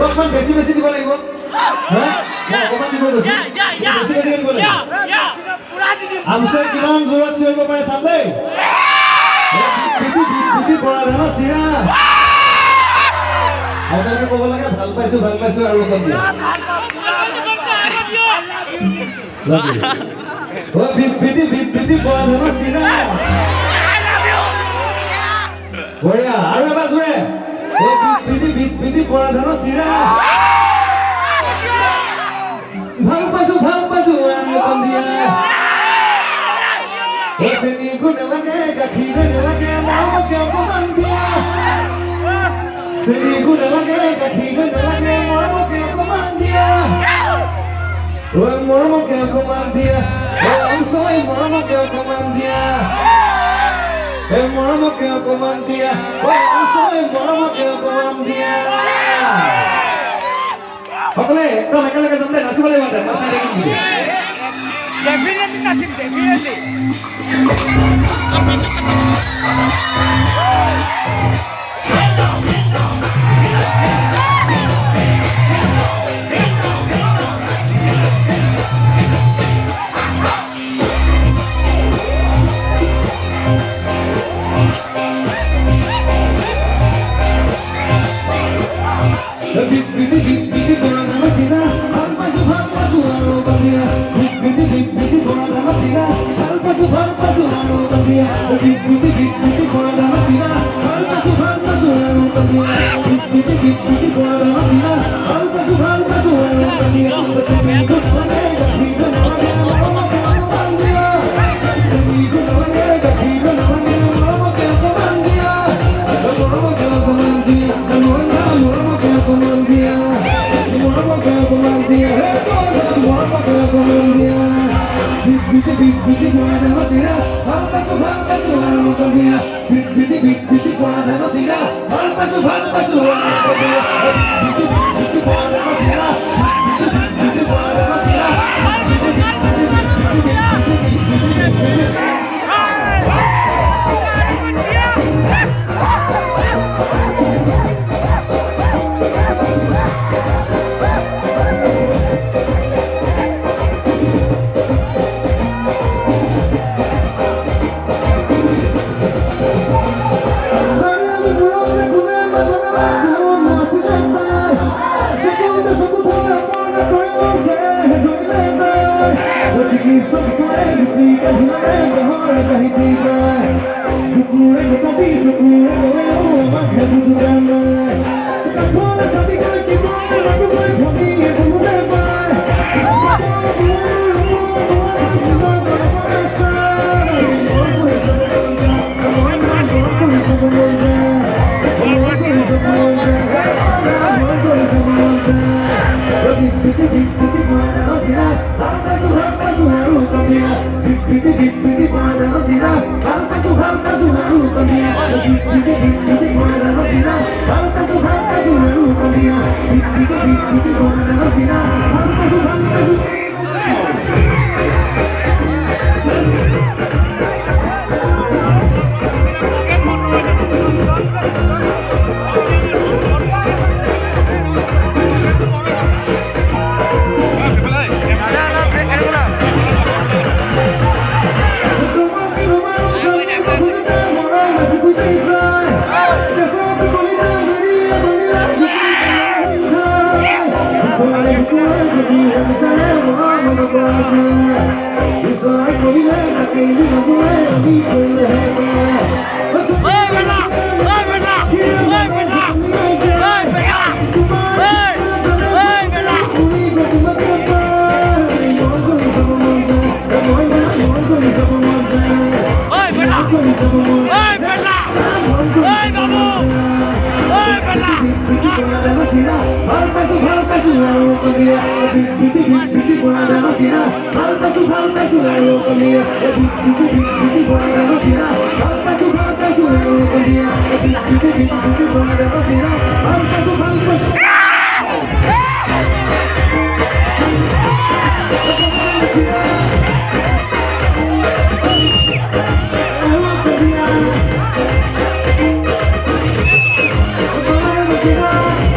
অকমান বেছি বেছি দিব লাগিব অকমান দিব আমচাই কিমান জোৰত চিঞৰিব পাৰে চাম দেই বৰাধানৰ চিৰা আপোনালোকে ক'ব লাগে ভাল পাইছো আৰু অকণ দিয়া বৰাধানৰ চিৰা বঢ়িয়া আৰু এবাৰ জোৰে বৰাধানৰ চিৰা ভাল পাইছো আৰু অকণ দিয়া চেনি নালাগে গাখীৰ নালাগে মৰমকে অকমান দিয়া চেনি নালাগে গাখীৰ নালাগে মৰমকে অকমান দিয়া মৰমকে অকমান দিয়া আমচৈ মৰমকে অকমান দিয়া মৰমকে অকমান দিয়া আমচৈ মৰমকে অকমান দিয়া সকলে একদম একেলগে যাম দে নাচিব লাগিব দে মই চাই থাকিম definitely. Shiva